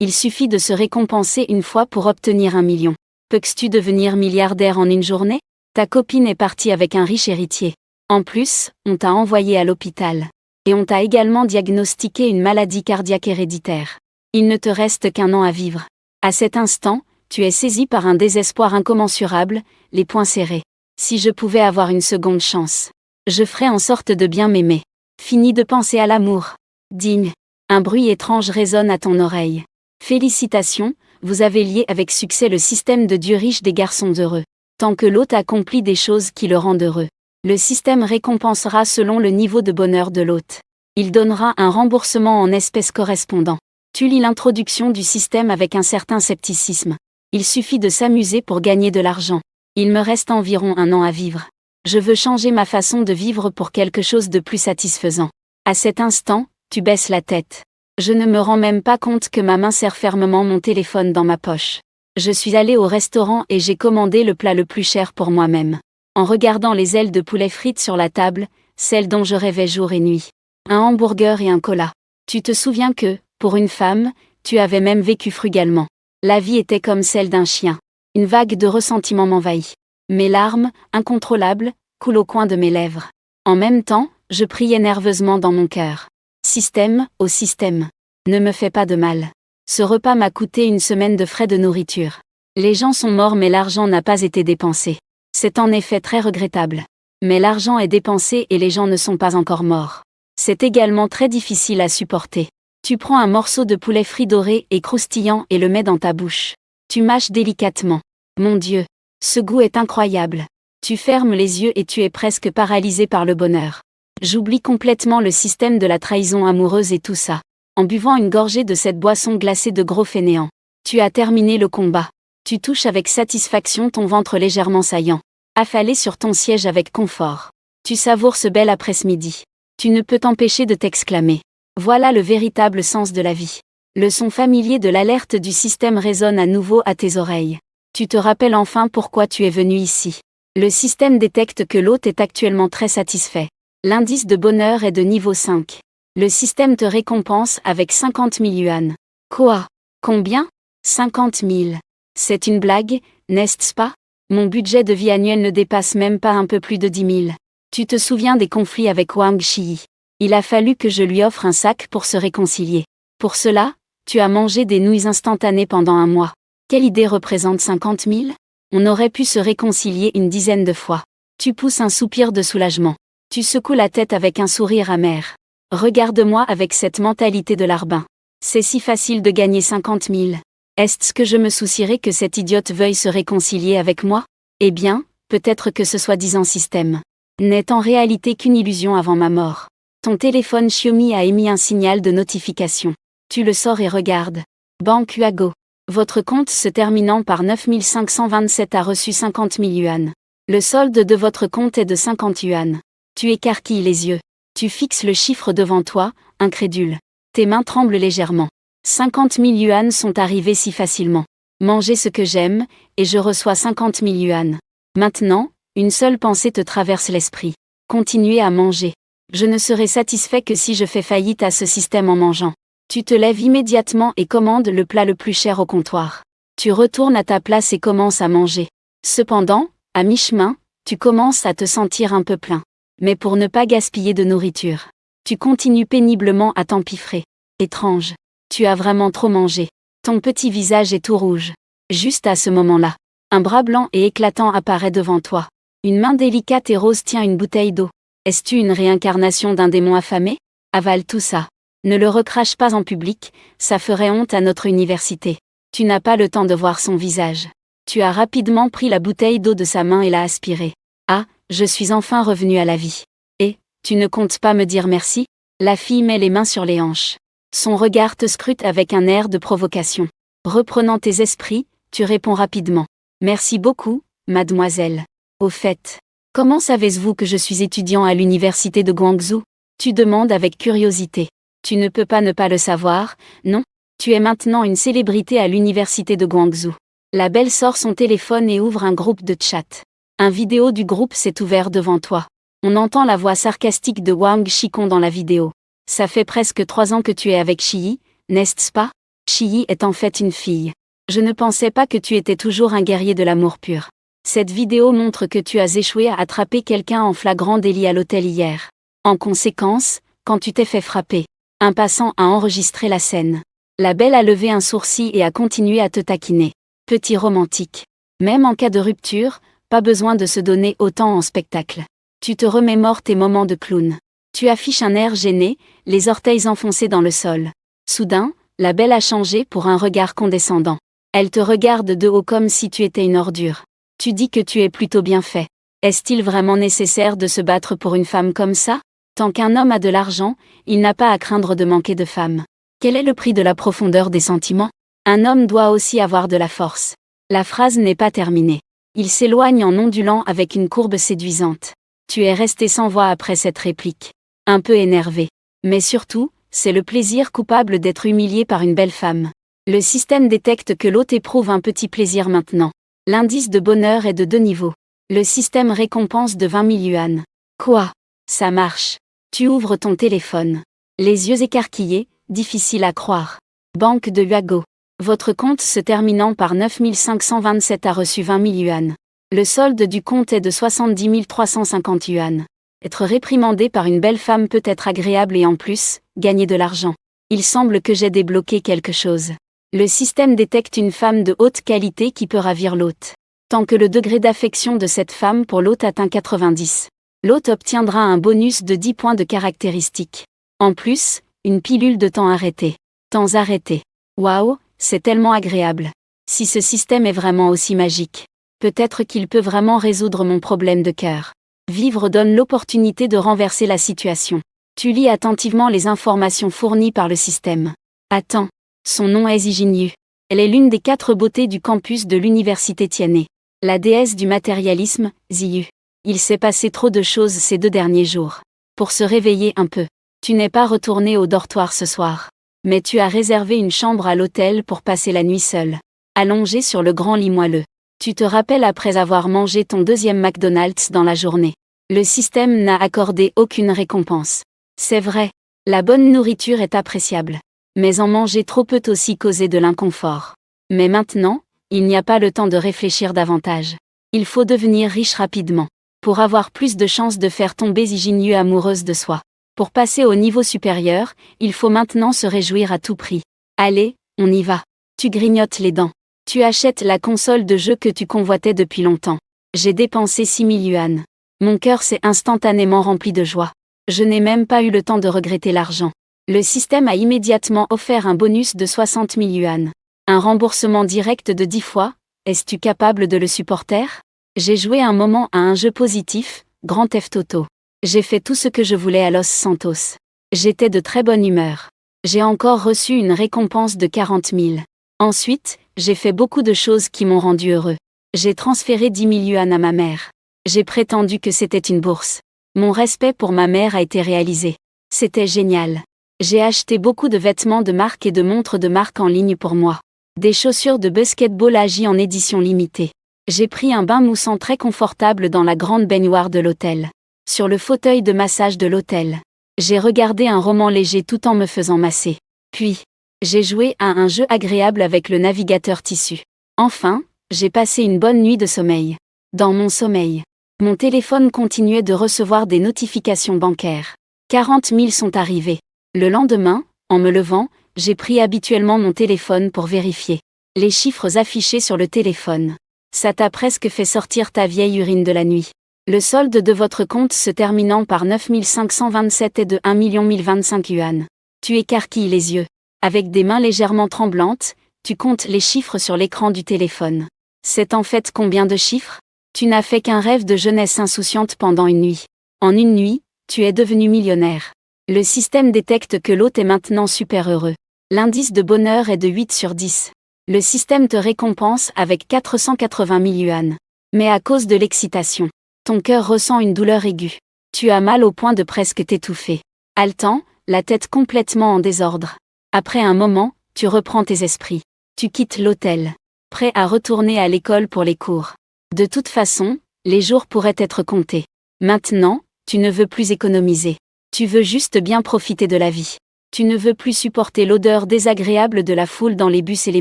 Il suffit de se récompenser une fois pour obtenir 1 million. Peux-tu devenir milliardaire en une journée? Ta copine est partie avec un riche héritier. En plus, on t'a envoyé à l'hôpital. Et on t'a également diagnostiqué une maladie cardiaque héréditaire. Il ne te reste qu'1 an à vivre. À cet instant, tu es saisi par un désespoir incommensurable, les poings serrés. Si je pouvais avoir une seconde chance, je ferais en sorte de bien m'aimer. Fini de penser à l'amour. Ding. Un bruit étrange résonne à ton oreille. Félicitations, vous avez lié avec succès le système de Dieu riche des garçons heureux. Tant que l'hôte accomplit des choses qui le rendent heureux, le système récompensera selon le niveau de bonheur de l'hôte. Il donnera un remboursement en espèces correspondant. Tu lis l'introduction du système avec un certain scepticisme. Il suffit de s'amuser pour gagner de l'argent. Il me reste environ 1 an à vivre. Je veux changer ma façon de vivre pour quelque chose de plus satisfaisant. À cet instant, tu baisses la tête. Je ne me rends même pas compte que ma main serre fermement mon téléphone dans ma poche. Je suis allé au restaurant et j'ai commandé le plat le plus cher pour moi-même. En regardant les ailes de poulet frites sur la table, celles dont je rêvais jour et nuit. Un hamburger et un cola. Tu te souviens que, pour une femme, tu avais même vécu frugalement. La vie était comme celle d'un chien. Une vague de ressentiment m'envahit. Mes larmes, incontrôlables, coulent au coin de mes lèvres. En même temps, je priais nerveusement dans mon cœur. Système, ô système. Ne me fais pas de mal. Ce repas m'a coûté 1 semaine de frais de nourriture. Les gens sont morts mais l'argent n'a pas été dépensé. C'est en effet très regrettable. Mais l'argent est dépensé et les gens ne sont pas encore morts. C'est également très difficile à supporter. Tu prends un morceau de poulet frit doré et croustillant et le mets dans ta bouche. Tu mâches délicatement. Mon Dieu, ce goût est incroyable. Tu fermes les yeux et tu es presque paralysé par le bonheur. J'oublie complètement le système de la trahison amoureuse et tout ça. En buvant une gorgée de cette boisson glacée de gros fainéants. Tu as terminé le combat. Tu touches avec satisfaction ton ventre légèrement saillant. Affalé sur ton siège avec confort. Tu savoures ce bel après-midi. Tu ne peux t'empêcher de t'exclamer. Voilà le véritable sens de la vie. Le son familier de l'alerte du système résonne à nouveau à tes oreilles. Tu te rappelles enfin pourquoi tu es venu ici. Le système détecte que l'hôte est actuellement très satisfait. L'indice de bonheur est de niveau 5. Le système te récompense avec 50 000 yuan. Quoi? Combien? 50 000. C'est une blague, n'est-ce pas? Mon budget de vie annuel ne dépasse même pas un peu plus de 10 000. Tu te souviens des conflits avec Wang Shi? Il a fallu que je lui offre un sac pour se réconcilier. Pour cela, tu as mangé des nouilles instantanées pendant 1 mois. Quelle idée représente 50 000? On aurait pu se réconcilier une dizaine de fois. Tu pousses un soupir de soulagement. Tu secoues la tête avec un sourire amer. Regarde-moi avec cette mentalité de larbin. C'est si facile de gagner 50 000. Est-ce que je me soucierais que cet idiote veuille se réconcilier avec moi? Eh bien, peut-être que ce soi-disant système n'est en réalité qu'une illusion avant ma mort. Ton téléphone Xiaomi a émis un signal de notification. Tu le sors et regardes. Banque Huago. Votre compte se terminant par 9527 a reçu 50 000 yuan. Le solde de votre compte est de 50 yuan. Tu écarquilles les yeux. Tu fixes le chiffre devant toi, incrédule. Tes mains tremblent légèrement. 50 000 yuan sont arrivés si facilement. Manger ce que j'aime, et je reçois 50 000 yuan. Maintenant, une seule pensée te traverse l'esprit. Continuer à manger. Je ne serai satisfait que si je fais faillite à ce système en mangeant. Tu te lèves immédiatement et commandes le plat le plus cher au comptoir. Tu retournes à ta place et commences à manger. Cependant, à mi-chemin, tu commences à te sentir un peu plein. Mais pour ne pas gaspiller de nourriture, tu continues péniblement à t'empiffrer. Étrange. Tu as vraiment trop mangé. Ton petit visage est tout rouge. Juste à ce moment-là, un bras blanc et éclatant apparaît devant toi. Une main délicate et rose tient une bouteille d'eau. Est-ce une réincarnation d'un démon affamé? Avale tout ça. Ne le recrache pas en public, ça ferait honte à notre université. Tu n'as pas le temps de voir son visage. Tu as rapidement pris la bouteille d'eau de sa main et l'as aspirée. Ah, je suis enfin revenu à la vie. Et, tu ne comptes pas me dire merci? La fille met les mains sur les hanches. Son regard te scrute avec un air de provocation. Reprenant tes esprits, tu réponds rapidement. Merci beaucoup, mademoiselle. Au fait, comment savez-vous que je suis étudiant à l'université de Guangzhou? Tu demandes avec curiosité. Tu ne peux pas ne pas le savoir, non? Tu es maintenant une célébrité à l'université de Guangzhou. La belle sort son téléphone et ouvre un groupe de chat. Un vidéo du groupe s'est ouvert devant toi. On entend la voix sarcastique de Wang Shikong dans la vidéo. Ça fait presque 3 ans que tu es avec Shi, n'est-ce pas? Chii est en fait une fille. Je ne pensais pas que tu étais toujours un guerrier de l'amour pur. Cette vidéo montre que tu as échoué à attraper quelqu'un en flagrant délit à l'hôtel hier. En conséquence, quand tu t'es fait frapper, un passant a enregistré la scène. La belle a levé un sourcil et a continué à te taquiner. Petit romantique. Même en cas de rupture, pas besoin de se donner autant en spectacle. Tu te remémores tes moments de clown. Tu affiches un air gêné, les orteils enfoncés dans le sol. Soudain, la belle a changé pour un regard condescendant. Elle te regarde de haut comme si tu étais une ordure. Tu dis que tu es plutôt bien fait. Est-il vraiment nécessaire de se battre pour une femme comme ça? Tant qu'un homme a de l'argent, il n'a pas à craindre de manquer de femmes. Quel est le prix de la profondeur des sentiments? Un homme doit aussi avoir de la force. La phrase n'est pas terminée. Il s'éloigne en ondulant avec une courbe séduisante. Tu es resté sans voix après cette réplique. Un peu énervé. Mais surtout, c'est le plaisir coupable d'être humilié par une belle femme. Le système détecte que l'hôte éprouve un petit plaisir maintenant. L'indice de bonheur est de 2 niveaux. Le système récompense de 20 000 yuan. Quoi? Ça marche. Tu ouvres ton téléphone. Les yeux écarquillés, difficile à croire. Banque de Yuago. Votre compte se terminant par 9527 a reçu 20 000 yuan. Le solde du compte est de 70 350 yuan. Être réprimandé par une belle femme peut être agréable et en plus, gagner de l'argent. Il semble que j'ai débloqué quelque chose. Le système détecte une femme de haute qualité qui peut ravir l'hôte. Tant que le degré d'affection de cette femme pour l'hôte atteint 90, l'hôte obtiendra un bonus de 10 points de caractéristiques. En plus, une pilule de temps arrêté. Temps arrêté. Waouh, c'est tellement agréable. Si ce système est vraiment aussi magique, peut-être qu'il peut vraiment résoudre mon problème de cœur. Vivre donne l'opportunité de renverser la situation. Tu lis attentivement les informations fournies par le système. Attends. Son nom est Zijinyu. Elle est l'une des 4 beautés du campus de l'université Tianhe. La déesse du matérialisme, Ziyu. Il s'est passé trop de choses ces 2 derniers jours. Pour se réveiller un peu. Tu n'es pas retourné au dortoir ce soir. Mais tu as réservé une chambre à l'hôtel pour passer la nuit seule. Allongé sur le grand lit moelleux. Tu te rappelles après avoir mangé ton 2e McDonald's dans la journée. Le système n'a accordé aucune récompense. C'est vrai. La bonne nourriture est appréciable. Mais en manger trop peut aussi causer de l'inconfort. Mais maintenant, il n'y a pas le temps de réfléchir davantage. Il faut devenir riche rapidement. Pour avoir plus de chances de faire tomber Zijinyu amoureuse de soi. Pour passer au niveau supérieur, il faut maintenant se réjouir à tout prix. Allez, on y va. Tu grignotes les dents. Tu achètes la console de jeu que tu convoitais depuis longtemps. J'ai dépensé 6 000 yuan. Mon cœur s'est instantanément rempli de joie. Je n'ai même pas eu le temps de regretter l'argent. Le système a immédiatement offert un bonus de 60 000 yuan. Un remboursement direct de 10 fois, es-tu capable de le supporter? J'ai joué un moment à un jeu positif, Grand Theft Auto. J'ai fait tout ce que je voulais à Los Santos. J'étais de très bonne humeur. J'ai encore reçu une récompense de 40 000. Ensuite, j'ai fait beaucoup de choses qui m'ont rendu heureux. J'ai transféré 10 000 yuan à ma mère. J'ai prétendu que c'était une bourse. Mon respect pour ma mère a été réalisé. C'était génial. J'ai acheté beaucoup de vêtements de marque et de montres de marque en ligne pour moi. Des chaussures de basketball AJ en édition limitée. J'ai pris un bain moussant très confortable dans la grande baignoire de l'hôtel. Sur le fauteuil de massage de l'hôtel. J'ai regardé un roman léger tout en me faisant masser. Puis, j'ai joué à un jeu agréable avec le navigateur tissu. Enfin, j'ai passé une bonne nuit de sommeil. Dans mon sommeil, mon téléphone continuait de recevoir des notifications bancaires. 40 000 sont arrivés. Le lendemain, en me levant, j'ai pris habituellement mon téléphone pour vérifier les chiffres affichés sur le téléphone. Ça t'a presque fait sortir ta vieille urine de la nuit. Le solde de votre compte se terminant par 9527 est de 1 025 yuan. Tu écarquilles les yeux. Avec des mains légèrement tremblantes, tu comptes les chiffres sur l'écran du téléphone. C'est en fait combien de chiffres? Tu n'as fait qu'un rêve de jeunesse insouciante pendant une nuit. En une nuit, tu es devenu millionnaire. Le système détecte que l'hôte est maintenant super heureux. L'indice de bonheur est de 8 sur 10. Le système te récompense avec 480 000 yuan. Mais à cause de l'excitation, ton cœur ressent une douleur aiguë. Tu as mal au point de presque t'étouffer. Haletant, la tête complètement en désordre. Après un moment, tu reprends tes esprits. Tu quittes l'hôtel. Prêt à retourner à l'école pour les cours. De toute façon, les jours pourraient être comptés. Maintenant, tu ne veux plus économiser. Tu veux juste bien profiter de la vie. Tu ne veux plus supporter l'odeur désagréable de la foule dans les bus et les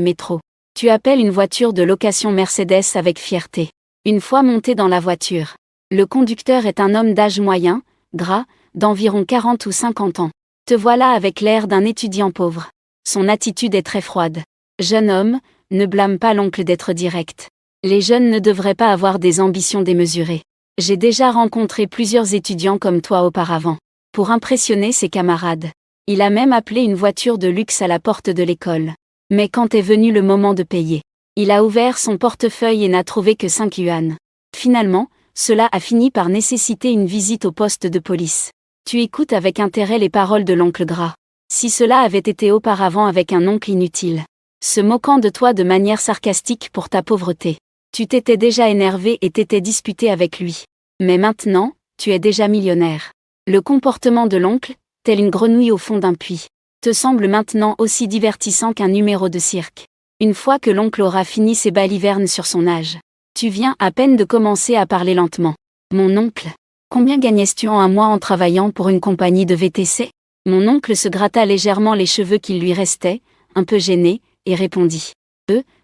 métros. Tu appelles une voiture de location Mercedes avec fierté. Une fois monté dans la voiture, le conducteur est un homme d'âge moyen, gras, d'environ 40 ou 50 ans. Te voilà avec l'air d'un étudiant pauvre. Son attitude est très froide. Jeune homme, ne blâme pas l'oncle d'être direct. Les jeunes ne devraient pas avoir des ambitions démesurées. J'ai déjà rencontré plusieurs étudiants comme toi auparavant. Pour impressionner ses camarades. Il a même appelé une voiture de luxe à la porte de l'école. Mais quand est venu le moment de payer, il a ouvert son portefeuille et n'a trouvé que 5 yuan. Finalement, cela a fini par nécessiter une visite au poste de police. Tu écoutes avec intérêt les paroles de l'oncle Gras. Si cela avait été auparavant avec un oncle inutile, se moquant de toi de manière sarcastique pour ta pauvreté, tu t'étais déjà énervé et t'étais disputé avec lui. Mais maintenant, tu es déjà millionnaire. Le comportement de l'oncle, tel une grenouille au fond d'un puits, te semble maintenant aussi divertissant qu'un numéro de cirque. Une fois que l'oncle aura fini ses balivernes sur son âge, tu viens à peine de commencer à parler lentement. Mon oncle, combien gagnais-tu en un mois en travaillant pour une compagnie de VTC? Mon oncle se gratta légèrement les cheveux qu'il lui restaient, un peu gêné, et répondit.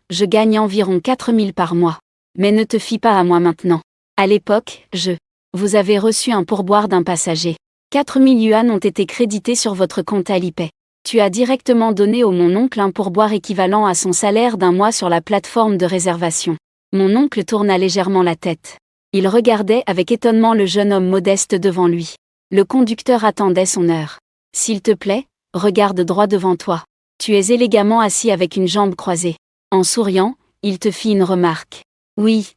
Je gagne environ 4000 par mois. Mais ne te fie pas à moi maintenant. À l'époque, vous avez reçu un pourboire d'un passager. 4000 yuan ont été crédités sur votre compte Alipay. Tu as directement donné au mon oncle un pourboire équivalent à son salaire d'un mois sur la plateforme de réservation. Mon oncle tourna légèrement la tête. Il regardait avec étonnement le jeune homme modeste devant lui. Le conducteur attendait son heure. S'il te plaît, regarde droit devant toi. Tu es élégamment assis avec une jambe croisée. En souriant, il te fit une remarque. Oui.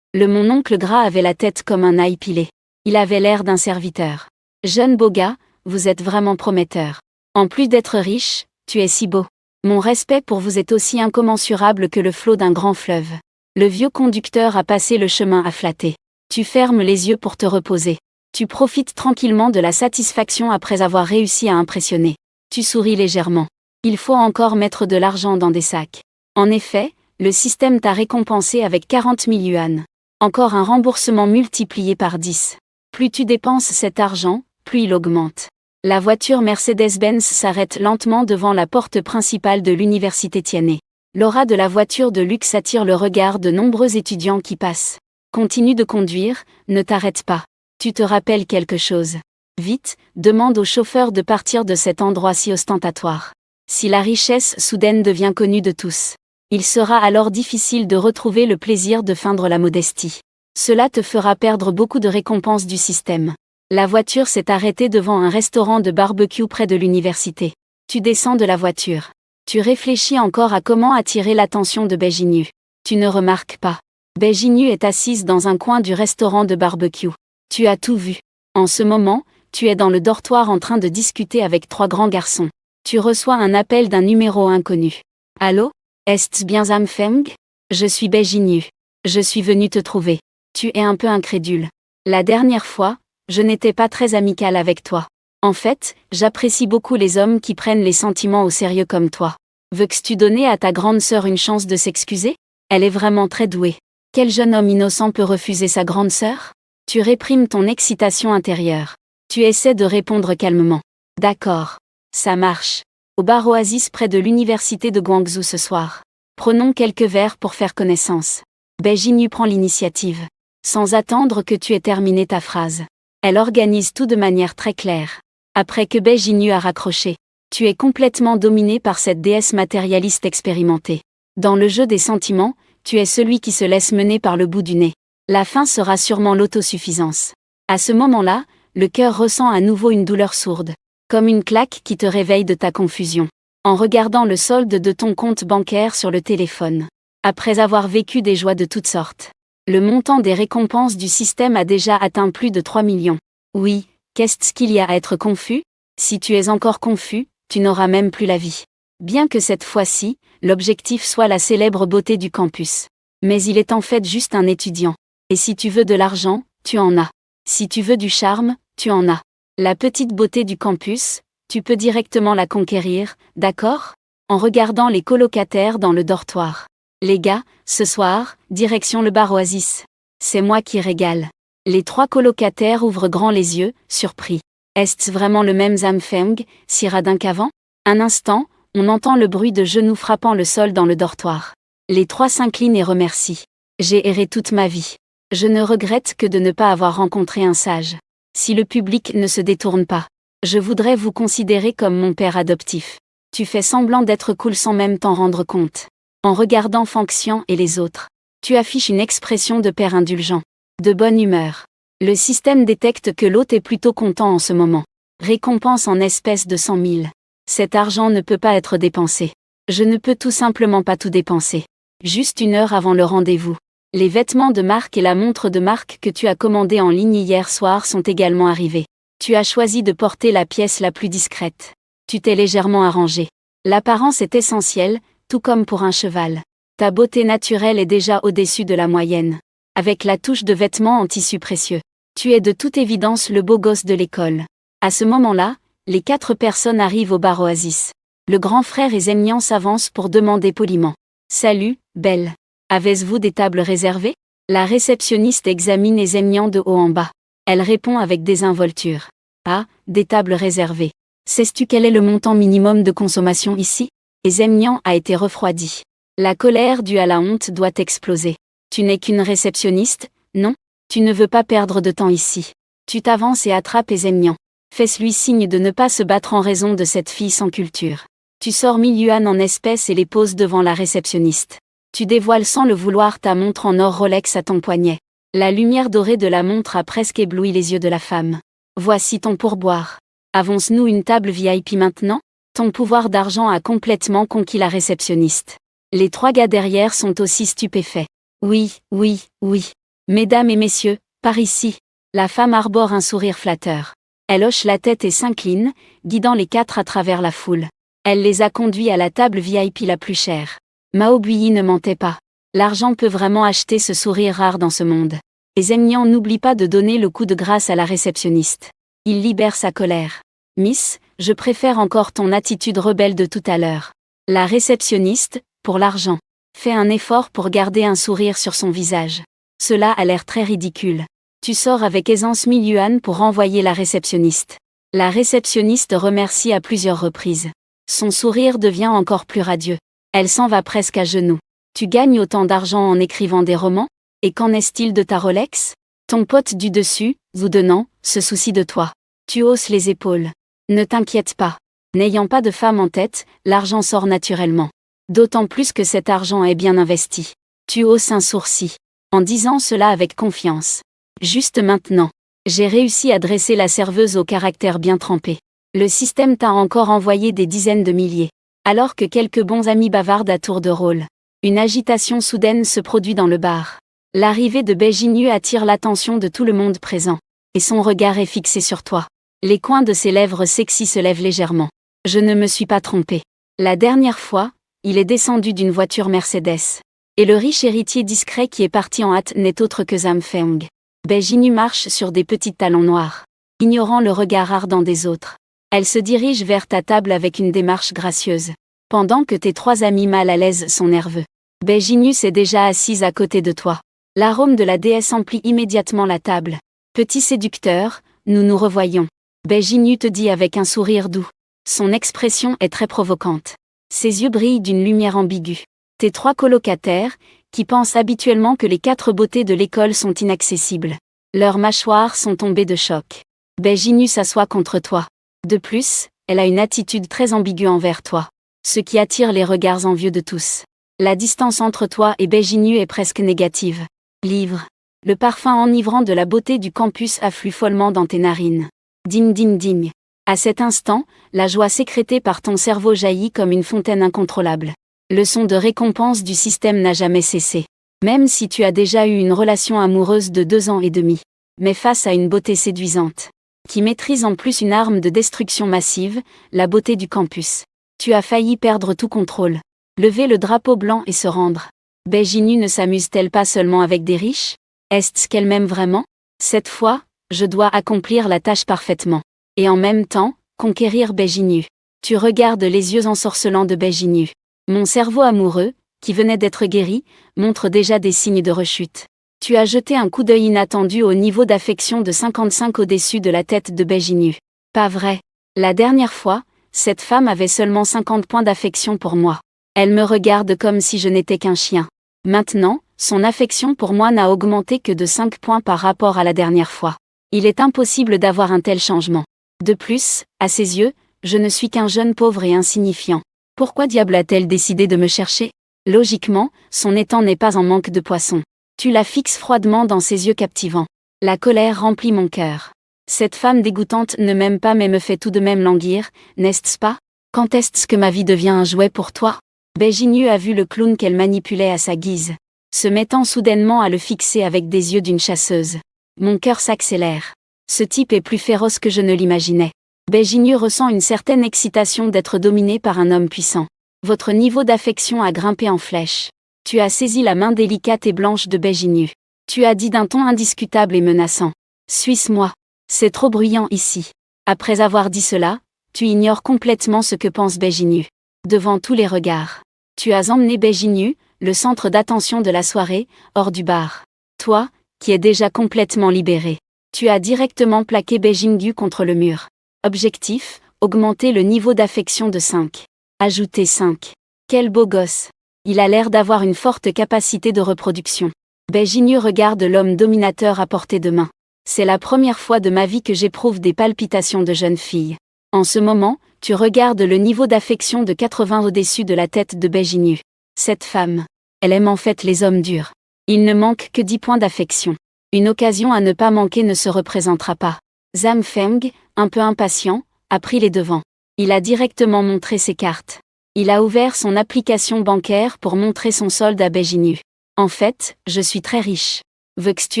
Mon oncle Gras avait la tête comme un ail pilé. Il avait l'air d'un serviteur. Jeune beau gars, vous êtes vraiment prometteur. En plus d'être riche, tu es si beau. Mon respect pour vous est aussi incommensurable que le flot d'un grand fleuve. Le vieux conducteur a passé le chemin à flatter. Tu fermes les yeux pour te reposer. Tu profites tranquillement de la satisfaction après avoir réussi à impressionner. Tu souris légèrement. Il faut encore mettre de l'argent dans des sacs. En effet, le système t'a récompensé avec 40 000 yuan. Encore un remboursement multiplié par 10. Plus tu dépenses cet argent, plus il augmente. La voiture Mercedes-Benz s'arrête lentement devant la porte principale de l'université Tianhe. L'aura de la voiture de luxe attire le regard de nombreux étudiants qui passent. Continue de conduire, ne t'arrête pas. Tu te rappelles quelque chose. Vite, demande au chauffeur de partir de cet endroit si ostentatoire. Si la richesse soudaine devient connue de tous, il sera alors difficile de retrouver le plaisir de feindre la modestie. Cela te fera perdre beaucoup de récompenses du système. La voiture s'est arrêtée devant un restaurant de barbecue près de l'université. Tu descends de la voiture. Tu réfléchis encore à comment attirer l'attention de Beijinyu. Tu ne remarques pas. Beijinyu est assise dans un coin du restaurant de barbecue. Tu as tout vu. En ce moment, tu es dans le dortoir en train de discuter avec 3 grands garçons. Tu reçois un appel d'un numéro inconnu. Allô? Est-ce bien Zhang Feng? Je suis Beijinyu. Je suis venu te trouver. Tu es un peu incrédule. La dernière fois, je n'étais pas très amical avec toi. En fait, j'apprécie beaucoup les hommes qui prennent les sentiments au sérieux comme toi. Veux-tu donner à ta grande sœur une chance de s'excuser? Elle est vraiment très douée. Quel jeune homme innocent peut refuser sa grande sœur? Tu réprimes ton excitation intérieure. Tu essaies de répondre calmement. D'accord. Ça marche. Au bar Oasis près de l'université de Guangzhou ce soir. Prenons quelques verres pour faire connaissance. Beijinyu prend l'initiative. Sans attendre que tu aies terminé ta phrase. Elle organise tout de manière très claire. Après que Beijinyu a raccroché, tu es complètement dominé par cette déesse matérialiste expérimentée. Dans le jeu des sentiments, tu es celui qui se laisse mener par le bout du nez. La fin sera sûrement l'autosuffisance. À ce moment-là, le cœur ressent à nouveau une douleur sourde. Comme une claque qui te réveille de ta confusion. En regardant le solde de ton compte bancaire sur le téléphone. Après avoir vécu des joies de toutes sortes. Le montant des récompenses du système a déjà atteint plus de 3 millions. Oui, qu'est-ce qu'il y a à être confus? Si tu es encore confus, tu n'auras même plus la vie. Bien que cette fois-ci, l'objectif soit la célèbre beauté du campus. Mais il est en fait juste un étudiant. Et si tu veux de l'argent, tu en as. Si tu veux du charme, tu en as. La petite beauté du campus, tu peux directement la conquérir, d'accord? En regardant les colocataires dans le dortoir. Les gars, ce soir, direction le bar Oasis. C'est moi qui régale. Les 3 colocataires ouvrent grand les yeux, surpris. Est-ce vraiment le même Zamfeng, si radin qu'avant? Un instant, on entend le bruit de genoux frappant le sol dans le dortoir. Les trois s'inclinent et remercient. J'ai erré toute ma vie. Je ne regrette que de ne pas avoir rencontré un sage. Si le public ne se détourne pas, je voudrais vous considérer comme mon père adoptif. Tu fais semblant d'être cool sans même t'en rendre compte. En regardant Fanxian et les autres, tu affiches une expression de père indulgent, de bonne humeur. Le système détecte que l'hôte est plutôt content en ce moment. Récompense en espèces de 100 000. Cet argent ne peut pas être dépensé. Je ne peux tout simplement pas tout dépenser. Juste 1 heure avant le rendez-vous. Les vêtements de marque et la montre de marque que tu as commandée en ligne hier soir sont également arrivés. Tu as choisi de porter la pièce la plus discrète. Tu t'es légèrement arrangé. L'apparence est essentielle, tout comme pour un cheval. Ta beauté naturelle est déjà au-dessus de la moyenne. Avec la touche de vêtements en tissu précieux. Tu es de toute évidence le beau gosse de l'école. À ce moment-là, les 4 personnes arrivent au bar Oasis. Le grand frère et Zemnian s'avancent pour demander poliment. Salut, belle. Avez-vous des tables réservées? La réceptionniste examine Zemnian de haut en bas. Elle répond avec désinvolture. Ah, des tables réservées. Sais-tu quel est le montant minimum de consommation ici? Zemnian a été refroidi. La colère due à la honte doit exploser. Tu n'es qu'une réceptionniste, non? Tu ne veux pas perdre de temps ici. Tu t'avances et attrapes Zemnian. Fais-lui signe de ne pas se battre en raison de cette fille sans culture. Tu sors 1000 yuan en espèces et les poses devant la réceptionniste. Tu dévoiles sans le vouloir ta montre en or Rolex à ton poignet. La lumière dorée de la montre a presque ébloui les yeux de la femme. Voici ton pourboire. Avance-nous une table VIP maintenant? Ton pouvoir d'argent a complètement conquis la réceptionniste. Les 3 gars derrière sont aussi stupéfaits. Oui, oui, oui. Mesdames et messieurs, par ici. La femme arbore un sourire flatteur. Elle hoche la tête et s'incline, guidant les 4 à travers la foule. Elle les a conduits à la table VIP la plus chère. Mao Buyi ne mentait pas. L'argent peut vraiment acheter ce sourire rare dans ce monde. Et Zemnian n'oublie pas de donner le coup de grâce à la réceptionniste. Il libère sa colère. Miss, je préfère encore ton attitude rebelle de tout à l'heure. La réceptionniste, pour l'argent, fait un effort pour garder un sourire sur son visage. Cela a l'air très ridicule. Tu sors avec aisance 1000 yuan pour renvoyer la réceptionniste. La réceptionniste remercie à plusieurs reprises. Son sourire devient encore plus radieux. Elle s'en va presque à genoux. Tu gagnes autant d'argent en écrivant des romans? Et qu'en est-il de ta Rolex? Ton pote du dessus, vous donnant, se soucie de toi. Tu hausses les épaules. Ne t'inquiète pas. N'ayant pas de femme en tête, l'argent sort naturellement. D'autant plus que cet argent est bien investi. Tu hausses un sourcil. En disant cela avec confiance. Juste maintenant. J'ai réussi à dresser la serveuse au caractère bien trempé. Le système t'a encore envoyé des dizaines de milliers. Alors que quelques bons amis bavardent à tour de rôle. Une agitation soudaine se produit dans le bar. L'arrivée de Beijinyu attire l'attention de tout le monde présent. Et son regard est fixé sur toi. Les coins de ses lèvres sexy se lèvent légèrement. Je ne me suis pas trompé. La dernière fois, il est descendu d'une voiture Mercedes. Et le riche héritier discret qui est parti en hâte n'est autre que Zamfeng. Beijinyu marche sur des petits talons noirs. Ignorant le regard ardent des autres. Elle se dirige vers ta table avec une démarche gracieuse. Pendant que tes 3 amis mal à l'aise sont nerveux. Beijinyu s'est déjà assise à côté de toi. L'arôme de la déesse emplit immédiatement la table. Petit séducteur, nous nous revoyons. Beijinyu te dit avec un sourire doux. Son expression est très provocante. Ses yeux brillent d'une lumière ambiguë. Tes 3 colocataires, qui pensent habituellement que les 4 beautés de l'école sont inaccessibles. Leurs mâchoires sont tombées de choc. Beijinyu s'assoit contre toi. De plus, elle a une attitude très ambiguë envers toi. Ce qui attire les regards envieux de tous. La distance entre toi et Beijinyu est presque négative. Livre. Le parfum enivrant de la beauté du campus afflue follement dans tes narines. Ding ding ding. À cet instant, la joie sécrétée par ton cerveau jaillit comme une fontaine incontrôlable. Le son de récompense du système n'a jamais cessé. Même si tu as déjà eu une relation amoureuse de 2 ans et demi. Mais face à une beauté séduisante. Qui maîtrise en plus une arme de destruction massive, la beauté du campus. Tu as failli perdre tout contrôle. Lever le drapeau blanc et se rendre. Beijinyu ne s'amuse-t-elle pas seulement avec des riches? Est-ce qu'elle m'aime vraiment? Cette fois, je dois accomplir la tâche parfaitement. Et en même temps, conquérir Beijinyu. Tu regardes les yeux ensorcelants de Beijinyu. Mon cerveau amoureux, qui venait d'être guéri, montre déjà des signes de rechute. Tu as jeté un coup d'œil inattendu au niveau d'affection de 55 au-dessus de la tête de Beijinyu. Pas vrai. La dernière fois, cette femme avait seulement 50 points d'affection pour moi. Elle me regarde comme si je n'étais qu'un chien. Maintenant, son affection pour moi n'a augmenté que de 5 points par rapport à la dernière fois. Il est impossible d'avoir un tel changement. De plus, à ses yeux, je ne suis qu'un jeune pauvre et insignifiant. Pourquoi diable a-t-elle décidé de me chercher? Logiquement, son étang n'est pas en manque de poissons. Tu la fixes froidement dans ses yeux captivants. La colère remplit mon cœur. Cette femme dégoûtante ne m'aime pas mais me fait tout de même languir, n'est-ce pas? Quand est-ce que ma vie devient un jouet pour toi? Beijinyu a vu le clown qu'elle manipulait à sa guise, se mettant soudainement à le fixer avec des yeux d'une chasseuse. Mon cœur s'accélère. Ce type est plus féroce que je ne l'imaginais. Beijinyu ressent une certaine excitation d'être dominé par un homme puissant. Votre niveau d'affection a grimpé en flèche. Tu as saisi la main délicate et blanche de Beijinyu. Tu as dit d'un ton indiscutable et menaçant. Suis-moi. C'est trop bruyant ici. Après avoir dit cela, tu ignores complètement ce que pense Beijinyu. Devant tous les regards. Tu as emmené Beijinyu, le centre d'attention de la soirée, hors du bar. Toi, qui es déjà complètement libéré. Tu as directement plaqué Beijinyu contre le mur. Objectif, augmenter le niveau d'affection de 5. Ajouter 5. Quel beau gosse. Il a l'air d'avoir une forte capacité de reproduction. Beijinyu regarde l'homme dominateur à portée de main. C'est la première fois de ma vie que j'éprouve des palpitations de jeune fille. En ce moment, tu regardes le niveau d'affection de 80 au-dessus de la tête de Beijinyu. Cette femme, elle aime en fait les hommes durs. Il ne manque que 10 points d'affection. Une occasion à ne pas manquer ne se représentera pas. Zhang Feng, un peu impatient, a pris les devants. Il a directement montré ses cartes. Il a ouvert son application bancaire pour montrer son solde à Beijinyu. En fait, je suis très riche. Veux-tu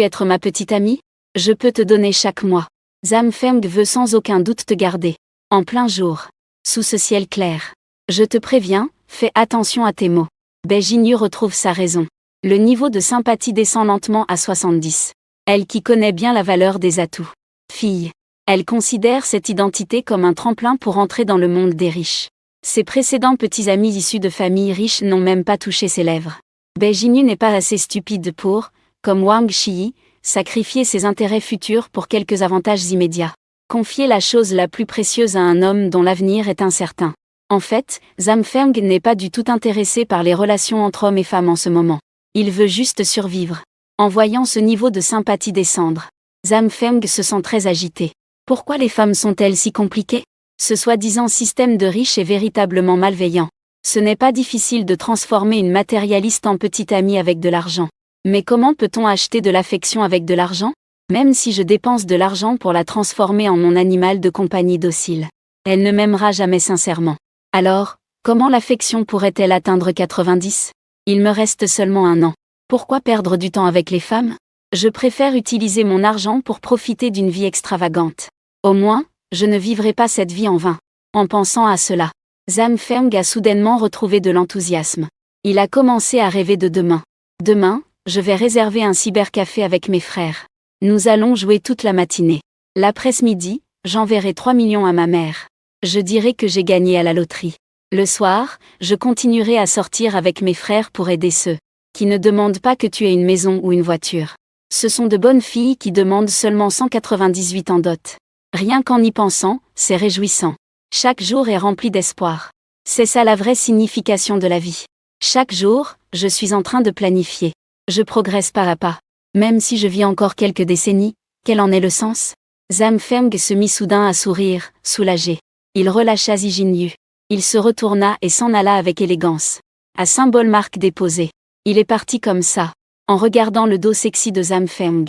être ma petite amie? Je peux te donner chaque mois. Zhang Feng veut sans aucun doute te garder. En plein jour. Sous ce ciel clair. Je te préviens, fais attention à tes mots. Beijinyu retrouve sa raison. Le niveau de sympathie descend lentement à 70. Elle qui connaît bien la valeur des atouts. Fille. Elle considère cette identité comme un tremplin pour entrer dans le monde des riches. Ses précédents petits amis issus de familles riches n'ont même pas touché ses lèvres. Beijinyu n'est pas assez stupide pour, comme Wang Shiyi, sacrifier ses intérêts futurs pour quelques avantages immédiats. Confier la chose la plus précieuse à un homme dont l'avenir est incertain. En fait, Zhang Feng n'est pas du tout intéressé par les relations entre hommes et femmes en ce moment. Il veut juste survivre. En voyant ce niveau de sympathie descendre, Zhang Feng se sent très agité. Pourquoi les femmes sont-elles si compliquées? Ce soi-disant système de riches est véritablement malveillant. Ce n'est pas difficile de transformer une matérialiste en petite amie avec de l'argent. Mais comment peut-on acheter de l'affection avec de l'argent? Même si je dépense de l'argent pour la transformer en mon animal de compagnie docile, elle ne m'aimera jamais sincèrement. Alors, comment l'affection pourrait-elle atteindre 90? Il me reste seulement 1 an. Pourquoi perdre du temps avec les femmes? Je préfère utiliser mon argent pour profiter d'une vie extravagante. Au moins, je ne vivrai pas cette vie en vain. En pensant à cela, Zhang Feng a soudainement retrouvé de l'enthousiasme. Il a commencé à rêver de demain. Demain, je vais réserver un cybercafé avec mes frères. Nous allons jouer toute la matinée. L'après-midi, j'enverrai 3 millions à ma mère. Je dirai que j'ai gagné à la loterie. Le soir, je continuerai à sortir avec mes frères pour aider ceux qui ne demandent pas que tu aies une maison ou une voiture. Ce sont de bonnes filles qui demandent seulement 198 en dot. Rien qu'en y pensant, c'est réjouissant. Chaque jour est rempli d'espoir. C'est ça la vraie signification de la vie. Chaque jour, je suis en train de planifier. Je progresse pas à pas. Même si je vis encore quelques décennies, quel en est le sens? Zhang Feng se mit soudain à sourire, soulagé. Il relâcha Beijinyu. Il se retourna et s'en alla avec élégance. À symbole marque déposée. Il est parti comme ça, en regardant le dos sexy de Zhang Feng.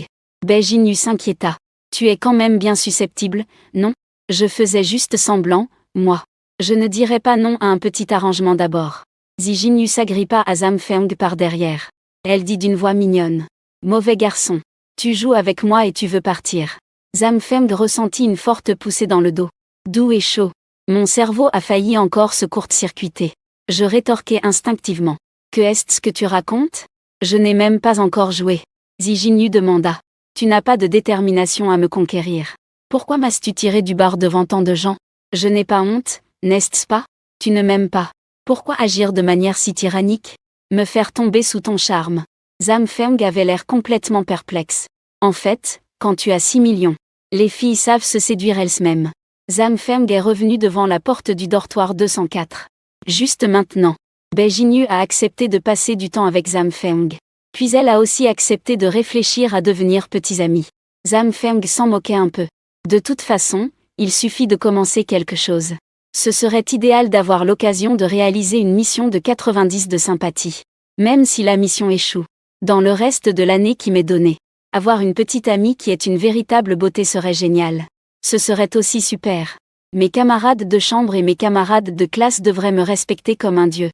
Beijinyu s'inquiéta. Tu es quand même bien susceptible, non? Je faisais juste semblant, moi. Je ne dirais pas non à un petit arrangement d'abord. Beijinyu s'agrippa à Zhang Feng par derrière. Elle dit d'une voix mignonne. Mauvais garçon. Tu joues avec moi et tu veux partir. Zhang Feng ressentit une forte poussée dans le dos. Doux et chaud. Mon cerveau a failli encore se court-circuiter. Je rétorquai instinctivement. Que est-ce que tu racontes? Je n'ai même pas encore joué. Beijinyu demanda. Tu n'as pas de détermination à me conquérir. Pourquoi m'as-tu tiré du bar devant tant de gens? Je n'ai pas honte, n'est-ce pas? Tu ne m'aimes pas. Pourquoi agir de manière si tyrannique? Me faire tomber sous ton charme. Zhang Feng avait l'air complètement perplexe. En fait, quand tu as 6 millions, les filles savent se séduire elles-mêmes. Zhang Feng est revenu devant la porte du dortoir 204. Juste maintenant. Bai Jinyu a accepté de passer du temps avec Zhang Feng. Puis elle a aussi accepté de réfléchir à devenir petits amis. Zhang Feng s'en moquait un peu. De toute façon, il suffit de commencer quelque chose. Ce serait idéal d'avoir l'occasion de réaliser une mission de 90 de sympathie. Même si la mission échoue. Dans le reste de l'année qui m'est donnée. Avoir une petite amie qui est une véritable beauté serait génial. Ce serait aussi super. Mes camarades de chambre et mes camarades de classe devraient me respecter comme un dieu.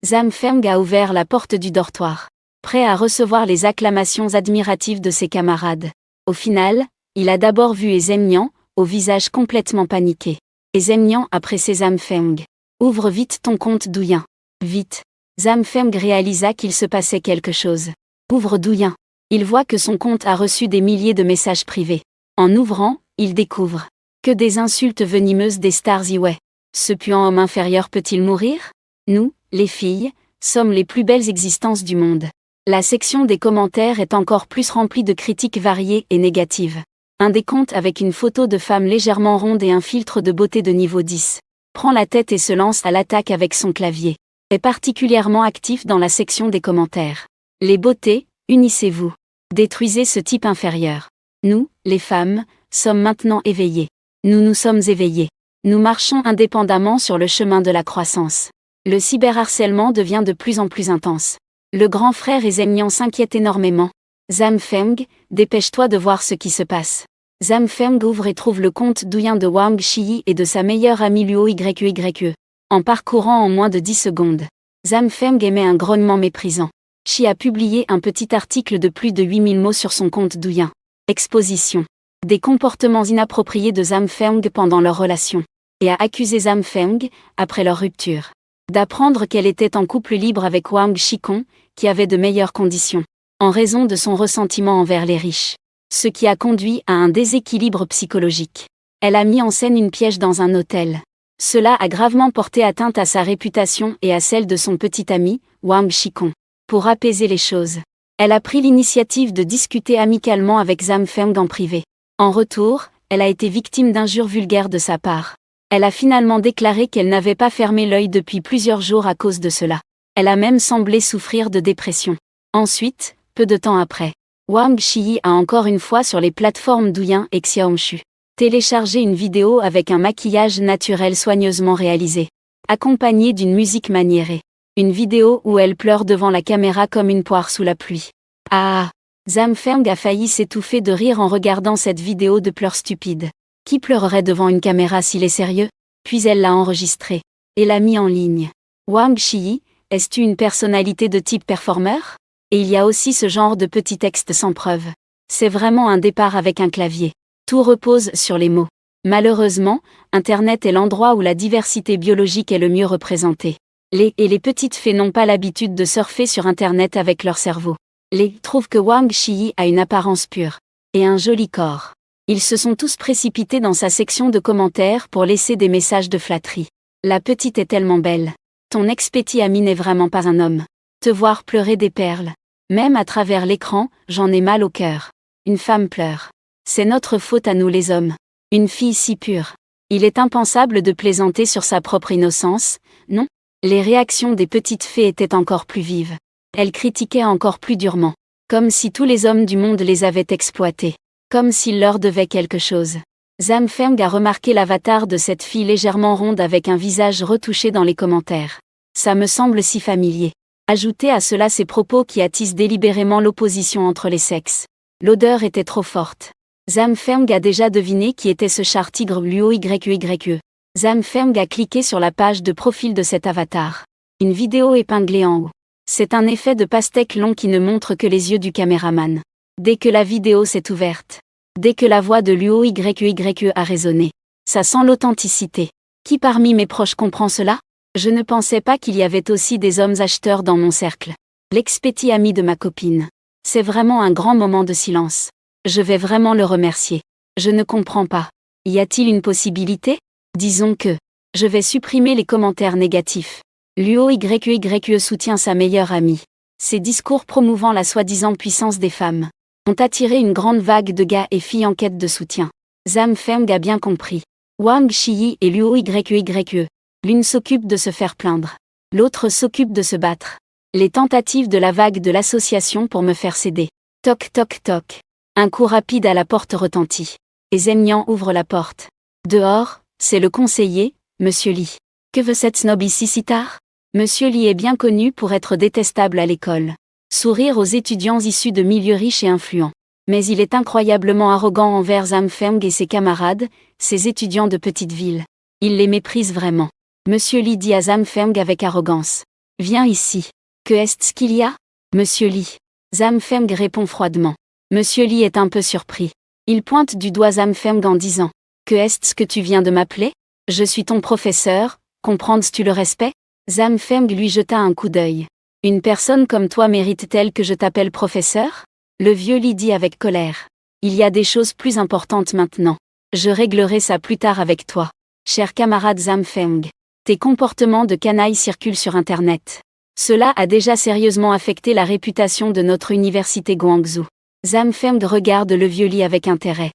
Zhang Feng a ouvert la porte du dortoir. Prêt à recevoir les acclamations admiratives de ses camarades. Au final, il a d'abord vu Zemnian, au visage complètement paniqué. Zemnian a pressé Zhang Feng. Ouvre vite ton compte Douyin. Vite. Zhang Feng réalisa qu'il se passait quelque chose. Ouvre Douyin. Il voit que son compte a reçu des milliers de messages privés. En ouvrant, il découvre que des insultes venimeuses des stars y ouais. Ce puant homme inférieur peut-il mourir? Nous, les filles, sommes les plus belles existences du monde. La section des commentaires est encore plus remplie de critiques variées et négatives. Un décompte avec une photo de femme légèrement ronde et un filtre de beauté de niveau 10. Prend la tête et se lance à l'attaque avec son clavier. Est particulièrement actif dans la section des commentaires. Les beautés, unissez-vous. Détruisez ce type inférieur. Nous, les femmes, sommes maintenant éveillées. Nous sommes éveillés. Nous marchons indépendamment sur le chemin de la croissance. Le cyberharcèlement devient de plus en plus intense. Le grand frère Zemnian s'inquiète énormément. Zhang Feng, dépêche-toi de voir ce qui se passe. Zhang Feng ouvre et trouve le compte Douyin de Wang Shiyi et de sa meilleure amie Luo Yue. En parcourant en moins de 10 secondes. Zhang Feng émet un grognement méprisant. Shi a publié un petit article de plus de 8000 mots sur son compte Douyin. Exposition. Des comportements inappropriés de Zhang Feng pendant leur relation. Et a accusé Zhang Feng, après leur rupture, d'apprendre qu'elle était en couple libre avec Wang Shikong, qui avait de meilleures conditions, en raison de son ressentiment envers les riches. Ce qui a conduit à un déséquilibre psychologique. Elle a mis en scène une piège dans un hôtel. Cela a gravement porté atteinte à sa réputation et à celle de son petit ami, Wang Shikong. Pour apaiser les choses, elle a pris l'initiative de discuter amicalement avec Zhang Feng en privé. En retour, elle a été victime d'injures vulgaires de sa part. Elle a finalement déclaré qu'elle n'avait pas fermé l'œil depuis plusieurs jours à cause de cela. Elle a même semblé souffrir de dépression. Ensuite, peu de temps après, Wang Shiyi a encore une fois sur les plateformes Douyin et Xiaomshu téléchargé une vidéo avec un maquillage naturel soigneusement réalisé, accompagné d'une musique maniérée. Une vidéo où elle pleure devant la caméra comme une poire sous la pluie. Ah! Zhang Feng a failli s'étouffer de rire en regardant cette vidéo de pleurs stupides. Qui pleurerait devant une caméra s'il est sérieux? Puis elle l'a enregistré et l'a mis en ligne. Wang Shiyi, es-tu une personnalité de type performeur? Et il y a aussi ce genre de petits textes sans preuve. C'est vraiment un départ avec un clavier. Tout repose sur les mots. Malheureusement, Internet est l'endroit où la diversité biologique est le mieux représentée. Les petites fées n'ont pas l'habitude de surfer sur Internet avec leur cerveau. Les trouvent que Wang Shiyi a une apparence pure et un joli corps. Ils se sont tous précipités dans sa section de commentaires pour laisser des messages de flatterie. La petite est tellement belle. Ton ex-petit ami n'est vraiment pas un homme. Te voir pleurer des perles. Même à travers l'écran, j'en ai mal au cœur. Une femme pleure. C'est notre faute à nous les hommes. Une fille si pure. Il est impensable de plaisanter sur sa propre innocence, non? Les réactions des petites fées étaient encore plus vives. Elles critiquaient encore plus durement. Comme si tous les hommes du monde les avaient exploités. Comme s'ils leur devaient quelque chose. Zhang Feng a remarqué l'avatar de cette fille légèrement ronde avec un visage retouché dans les commentaires. Ça me semble si familier. Ajoutez à cela ces propos qui attisent délibérément l'opposition entre les sexes. L'odeur était trop forte. Zhang Feng a déjà deviné qui était ce char tigre Luo Yue. Zhang Feng a cliqué sur la page de profil de cet avatar. Une vidéo épinglée en haut. C'est un effet de pastèque long qui ne montre que les yeux du caméraman. Dès que la vidéo s'est ouverte. Dès que la voix de Luo Yue a résonné. Ça sent l'authenticité. Qui parmi mes proches comprend cela? Je ne pensais pas qu'il y avait aussi des hommes acheteurs dans mon cercle. L'ex-petit ami de ma copine. C'est vraiment un grand moment de silence. Je vais vraiment le remercier. Je ne comprends pas. Y a-t-il une possibilité? Disons que. Je vais supprimer les commentaires négatifs. Luo Yue soutient sa meilleure amie. Ses discours promouvant la soi-disant puissance des femmes ont attiré une grande vague de gars et filles en quête de soutien. Zhang Feng a bien compris. Wang Shiyi et Luo Yue. L'une s'occupe de se faire plaindre. L'autre s'occupe de se battre. Les tentatives de la vague de l'association pour me faire céder. Toc toc toc. Un coup rapide à la porte retentit. Et Zemnian ouvre la porte. Dehors, c'est le conseiller, Monsieur Li. Que veut cette snob ici si tard? Monsieur Li est bien connu pour être détestable à l'école. Sourire aux étudiants issus de milieux riches et influents. Mais il est incroyablement arrogant envers Zhang Feng et ses camarades, ces étudiants de petite ville. Il les méprise vraiment. Monsieur Li dit à Zhang Feng avec arrogance. Viens ici. Que est-ce qu'il y a? Monsieur Li. Zhang Feng répond froidement. Monsieur Li est un peu surpris. Il pointe du doigt Zhang Feng en disant. Que est-ce que tu viens de m'appeler? Je suis ton professeur, comprends-tu le respect? Zhang Feng lui jeta un coup d'œil. Une personne comme toi mérite-t-elle que je t'appelle professeur? Le vieux Li dit avec colère. Il y a des choses plus importantes maintenant. Je réglerai ça plus tard avec toi. Cher camarade Zhang Feng. Tes comportements de canaille circulent sur Internet. Cela a déjà sérieusement affecté la réputation de notre université Guangzhou. Zhang Feng regarde le vieux Li avec intérêt.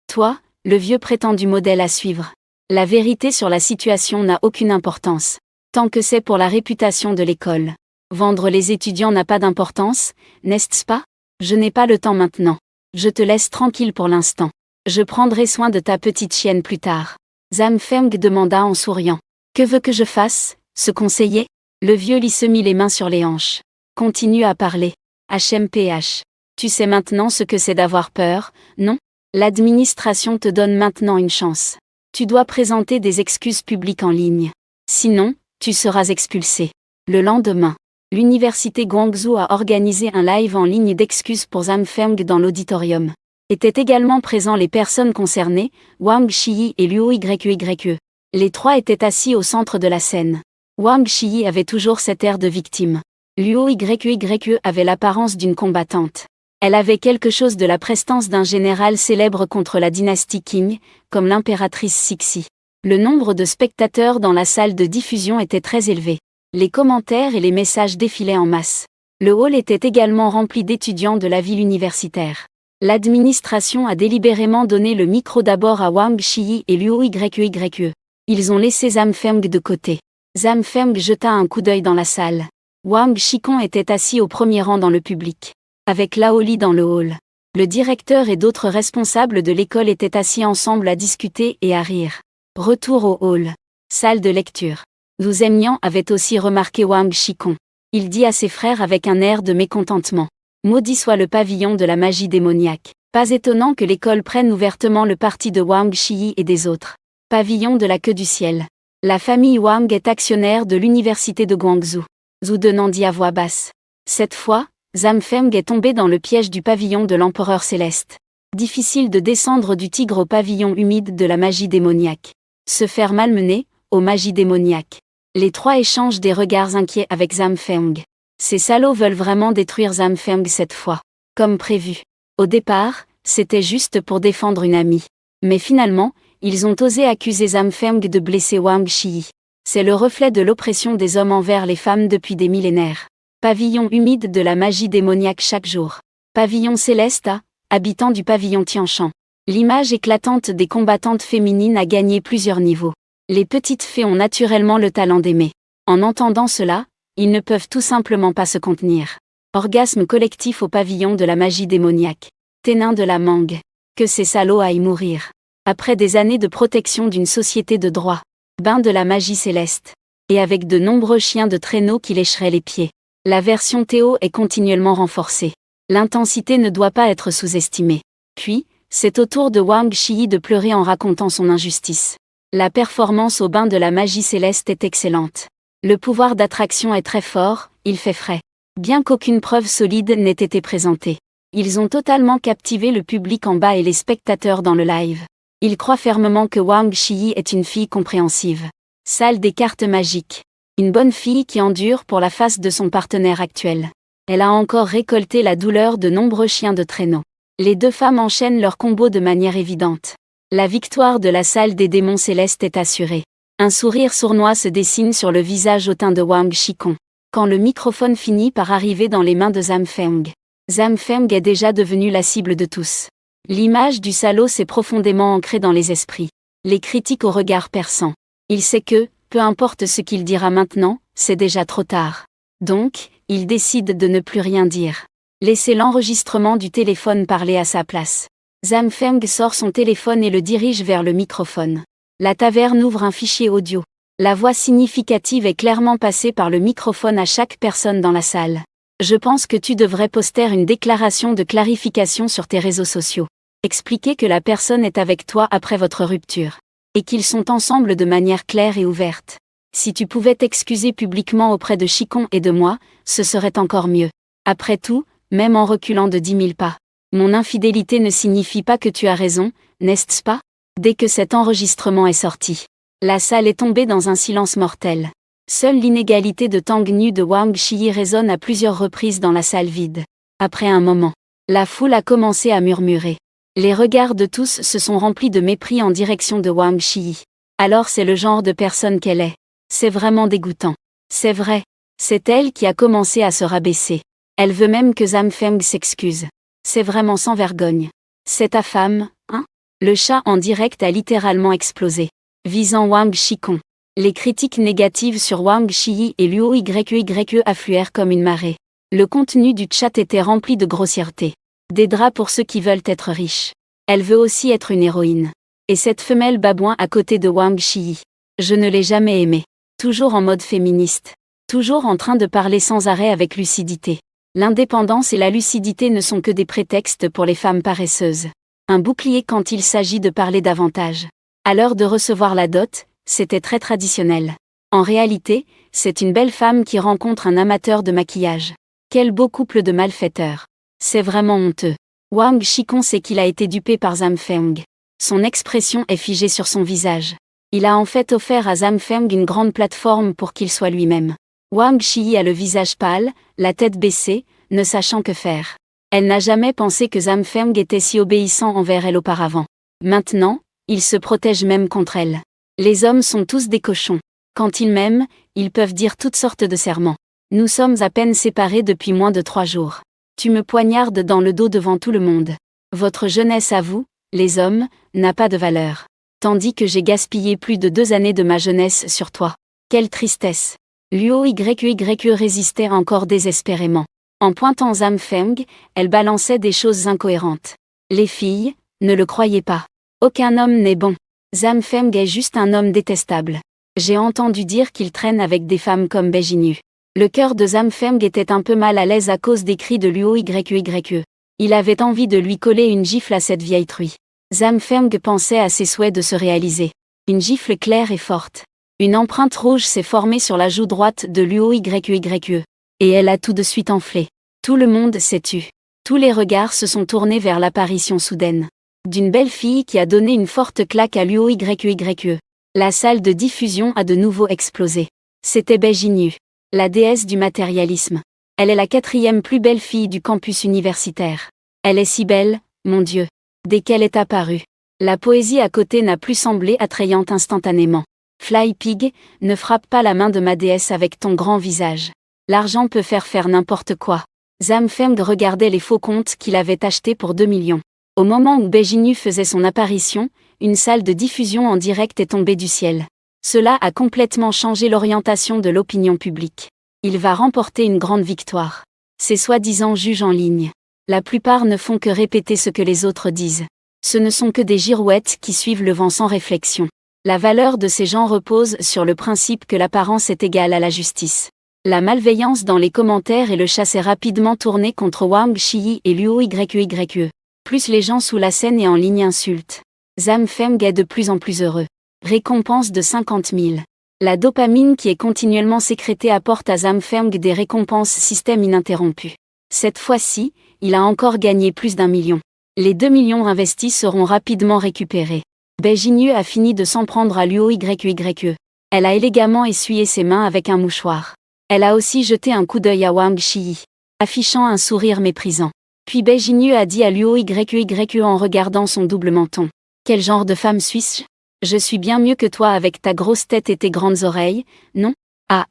Toi, le vieux prétendu modèle à suivre. La vérité sur la situation n'a aucune importance. Tant que c'est pour la réputation de l'école. Vendre les étudiants n'a pas d'importance, n'est-ce pas? Je n'ai pas le temps maintenant. Je te laisse tranquille pour l'instant. Je prendrai soin de ta petite chienne plus tard. Zhang Feng demanda en souriant. Que veux que je fasse, ce conseiller? Le vieux Li se mit les mains sur les hanches. Continue à parler. HMPH. Tu sais maintenant ce que c'est d'avoir peur, non? L'administration te donne maintenant une chance. Tu dois présenter des excuses publiques en ligne. Sinon, tu seras expulsé. Le lendemain, l'université Guangzhou a organisé un live en ligne d'excuses pour Zhang Feng dans l'auditorium. Étaient également présents les personnes concernées, Wang Shiyi et Luo Yue. Les trois étaient assis au centre de la scène. Wang Shiyi avait toujours cet air de victime. Luo Yue avait l'apparence d'une combattante. Elle avait quelque chose de la prestance d'un général célèbre contre la dynastie Qing, comme l'impératrice Cixi. Le nombre de spectateurs dans la salle de diffusion était très élevé. Les commentaires et les messages défilaient en masse. Le hall était également rempli d'étudiants de la ville universitaire. L'administration a délibérément donné le micro d'abord à Wang Shiyi et Luo Yue. Ils ont laissé Zhang Feng de côté. Zhang Feng jeta un coup d'œil dans la salle. Wang Shikong était assis au premier rang dans le public. Avec Lao Li dans le hall. Le directeur et d'autres responsables de l'école étaient assis ensemble à discuter et à rire. Retour au hall. Salle de lecture. Lu Zemnian avait aussi remarqué Wang Shikong. Il dit à ses frères avec un air de mécontentement. Maudit soit le pavillon de la magie démoniaque. Pas étonnant que l'école prenne ouvertement le parti de Wang Shiyi et des autres. Pavillon de la queue du ciel. La famille Wang est actionnaire de l'université de Guangzhou. Zhu Denan dit à voix basse. Cette fois, Zhang Feng est tombé dans le piège du pavillon de l'empereur céleste. Difficile de descendre du tigre au pavillon humide de la magie démoniaque. Se faire malmener, aux magies démoniaques. Les trois échangent des regards inquiets avec Zhang Feng. Ces salauds veulent vraiment détruire Zhang Feng cette fois. Comme prévu. Au départ, c'était juste pour défendre une amie. Mais finalement, ils ont osé accuser Zhang Feng de blesser Wang Shiyi. C'est le reflet de l'oppression des hommes envers les femmes depuis des millénaires. Pavillon humide de la magie démoniaque chaque jour. Pavillon céleste habitant du pavillon Tianshan. L'image éclatante des combattantes féminines a gagné plusieurs niveaux. Les petites fées ont naturellement le talent d'aimer. En entendant cela, ils ne peuvent tout simplement pas se contenir. Orgasme collectif au pavillon de la magie démoniaque. Ténin de la mangue. Que ces salauds aillent mourir. Après des années de protection d'une société de droit. Bain de la magie céleste. Et avec de nombreux chiens de traîneau qui lécheraient les pieds. La version Théo est continuellement renforcée. L'intensité ne doit pas être sous-estimée. Puis, c'est au tour de Wang Shiyi de pleurer en racontant son injustice. La performance au bain de la magie céleste est excellente. Le pouvoir d'attraction est très fort, il fait frais. Bien qu'aucune preuve solide n'ait été présentée. Ils ont totalement captivé le public en bas et les spectateurs dans le live. Ils croient fermement que Wang Shiyi est une fille compréhensive. Salle des cartes magiques. Une bonne fille qui endure pour la face de son partenaire actuel. Elle a encore récolté la douleur de nombreux chiens de traîneau. Les deux femmes enchaînent leur combo de manière évidente. La victoire de la salle des démons célestes est assurée. Un sourire sournois se dessine sur le visage hautain de Wang Shikong. Quand le microphone finit par arriver dans les mains de Zhang Feng. Zhang Feng est déjà devenu la cible de tous. L'image du salaud s'est profondément ancrée dans les esprits. les critiques au regard perçant. Il sait que, peu importe ce qu'il dira maintenant, c'est déjà trop tard. Donc, il décide de ne plus rien dire. Laissez l'enregistrement du téléphone parler à sa place. Zamfeng sort son téléphone et le dirige vers le microphone. La taverne ouvre un fichier audio. La voix significative est clairement passée par le microphone à chaque personne dans la salle. Je pense que tu devrais poster une déclaration de clarification sur tes réseaux sociaux. Expliquer que la personne est avec toi après votre rupture. Et qu'ils sont ensemble de manière claire et ouverte. Si tu pouvais t'excuser publiquement auprès de Chikon et de moi, ce serait encore mieux. Après tout, même en reculant de 10 000 pas. Mon infidélité ne signifie pas que tu as raison, n'est-ce pas? Dès que cet enregistrement est sorti, la salle est tombée dans un silence mortel. Seule l'inégalité de Tang Nu de Wang Shiyi résonne à plusieurs reprises dans la salle vide. Après un moment, la foule a commencé à murmurer. Les regards de tous se sont remplis de mépris en direction de Wang Shiyi. Alors c'est le genre de personne qu'elle est. C'est vraiment dégoûtant. C'est vrai. C'est elle qui a commencé à se rabaisser. Elle veut même que Zamfeng s'excuse. C'est vraiment sans vergogne. C'est ta femme, hein? Le chat en direct a littéralement explosé. Visant Wang Shikon. Les critiques négatives sur Wang Shiyi et Luo Yue affluèrent comme une marée. Le contenu du chat était rempli de grossièreté. Des draps pour ceux qui veulent être riches. Elle veut aussi être une héroïne. Et cette femelle babouin à côté de Wang Shiyi. Je ne l'ai jamais aimée. Toujours en mode féministe. Toujours en train de parler sans arrêt avec lucidité. L'indépendance et la lucidité ne sont que des prétextes pour les femmes paresseuses. Un bouclier quand il s'agit de parler davantage. À l'heure de recevoir la dot, c'était très traditionnel. En réalité, c'est une belle femme qui rencontre un amateur de maquillage. Quel beau couple de malfaiteurs. C'est vraiment honteux. Wang Shikon sait qu'il a été dupé par Zamfeng. Son expression est figée sur son visage. Il a en fait offert à Zamfeng une grande plateforme pour qu'il soit lui-même. Wang Shiyi a le visage pâle, la tête baissée, ne sachant que faire. Elle n'a jamais pensé que Zamfeng était si obéissant envers elle auparavant. Maintenant, il se protège même contre elle. Les hommes sont tous des cochons. Quand ils m'aiment, ils peuvent dire toutes sortes de serments. Nous sommes à peine séparés depuis moins de 3 jours. Tu me poignardes dans le dos devant tout le monde. Votre jeunesse à vous, les hommes, n'a pas de valeur. Tandis que j'ai gaspillé plus de 2 années de ma jeunesse sur toi. Quelle tristesse. Luo Yue résistait encore désespérément. En pointant Zamfeng, elle balançait des choses incohérentes. Les filles, ne le croyez pas. Aucun homme n'est bon. Zamfeng est juste un homme détestable. J'ai entendu dire qu'il traîne avec des femmes comme Beijinyu. Le cœur de Zamfeng était un peu mal à l'aise à cause des cris de Luo Yue. Il avait envie de lui coller une gifle à cette vieille truie. Zamfeng pensait à ses souhaits de se réaliser. Une gifle claire et forte. Une empreinte rouge s'est formée sur la joue droite de Luo Yue. Et elle a tout de suite enflé. Tout le monde s'est tu. Tous les regards se sont tournés vers l'apparition soudaine d'une belle fille qui a donné une forte claque à Luo Yue. La salle de diffusion a de nouveau explosé. C'était Beijinyu, la déesse du matérialisme. Elle est la 4e plus belle fille du campus universitaire. Elle est si belle, mon Dieu. Dès qu'elle est apparue, la poésie à côté n'a plus semblé attrayante instantanément. Fly Pig, ne frappe pas la main de ma déesse avec ton grand visage. L'argent peut faire n'importe quoi. Zamfeng regardait les faux comptes qu'il avait achetés pour 2 millions. Au moment où Beijinyu faisait son apparition, une salle de diffusion en direct est tombée du ciel. Cela a complètement changé l'orientation de l'opinion publique. Il va remporter une grande victoire. Ces soi-disant juges en ligne. La plupart ne font que répéter ce que les autres disent. Ce ne sont que des girouettes qui suivent le vent sans réflexion. La valeur de ces gens repose sur le principe que l'apparence est égale à la justice. La malveillance dans les commentaires et le chat s'est rapidement tourné contre Wang Shiyi et Luo Yue. Plus les gens sous la scène et en ligne insultent. Zamfeng est de plus en plus heureux. Récompense de 50 000. La dopamine qui est continuellement sécrétée apporte à Zamfeng des récompenses système ininterrompu. Cette fois-ci, il a encore gagné plus d'1 million. Les 2 millions investis seront rapidement récupérés. Beijinyu a fini de s'en prendre à Luo Yue. Elle a élégamment essuyé ses mains avec un mouchoir. Elle a aussi jeté un coup d'œil à Wang Shiyi, affichant un sourire méprisant. Puis Beijinyu a dit à Luo Yue en regardant son double menton. Quel genre de femme suis-je? Je suis bien mieux que toi avec ta grosse tête et tes grandes oreilles, non? Ah.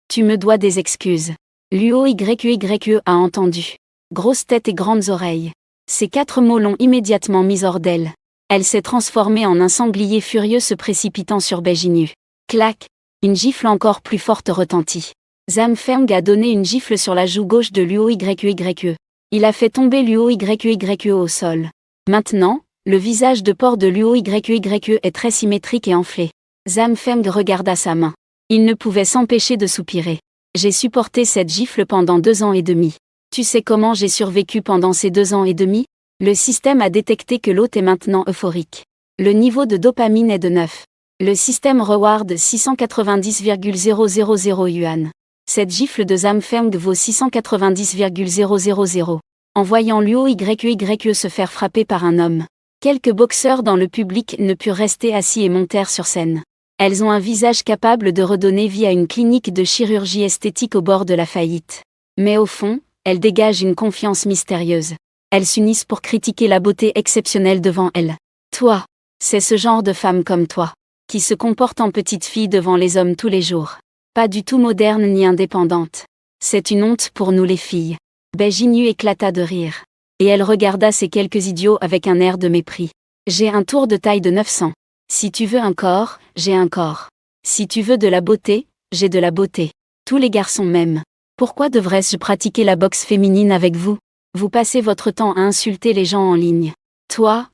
Tu me dois des excuses. Luo Yue a entendu. Grosse tête et grandes oreilles. Ces 4 mots l'ont immédiatement mise hors d'elle. Elle s'est transformée en un sanglier furieux se précipitant sur Bae-Jinyu. Clac! Une gifle encore plus forte retentit. Zhang Feng a donné une gifle sur la joue gauche de Luo Yue. Il a fait tomber Luo Yue au sol. Maintenant, le visage de porc de Luo Yue est très symétrique et enflé. Zhang Feng regarda sa main. Il ne pouvait s'empêcher de soupirer. J'ai supporté cette gifle pendant 2 ans et demi. Tu sais comment j'ai survécu pendant ces 2 ans et demi? Le système a détecté que l'hôte est maintenant euphorique. Le niveau de dopamine est de 9. Le système reward 690,000 yuan. Cette gifle de Zhang Feng vaut 690,000. En voyant Luo Yue se faire frapper par un homme, quelques boxeurs dans le public ne purent rester assis et montèrent sur scène. Elles ont un visage capable de redonner vie à une clinique de chirurgie esthétique au bord de la faillite. Mais au fond, elles dégagent une confiance mystérieuse. Elles s'unissent pour critiquer la beauté exceptionnelle devant elles. Toi, c'est ce genre de femme comme toi, qui se comporte en petite fille devant les hommes tous les jours. Pas du tout moderne ni indépendante. C'est une honte pour nous les filles. Bae-Jinyu éclata de rire. Et elle regarda ces quelques idiots avec un air de mépris. J'ai un tour de taille de 900. Si tu veux un corps, j'ai un corps. Si tu veux de la beauté, j'ai de la beauté. Tous les garçons m'aiment. Pourquoi devrais-je pratiquer la boxe féminine avec vous? Vous passez votre temps à insulter les gens en ligne. Toi.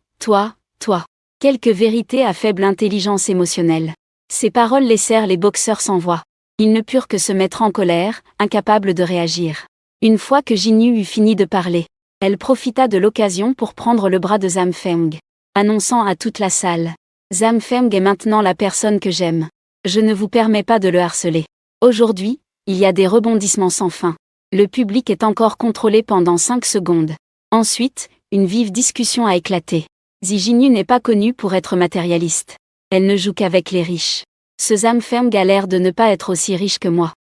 Quelques vérités à faible intelligence émotionnelle. Ces paroles laissèrent les boxeurs sans voix. Ils ne purent que se mettre en colère, incapables de réagir. Une fois que Jinyu eut fini de parler, elle profita de l'occasion pour prendre le bras de Zhang Feng, annonçant à toute la salle. Zhang Feng est maintenant la personne que j'aime. Je ne vous permets pas de le harceler. Aujourd'hui, il y a des rebondissements sans fin. Le public est encore contrôlé pendant 5 secondes. Ensuite, une vive discussion a éclaté. Jinyu n'est pas connue pour être matérialiste. Elle ne joue qu'avec les riches. Ce Zhang Feng a l'air de ne pas être aussi riche que moi.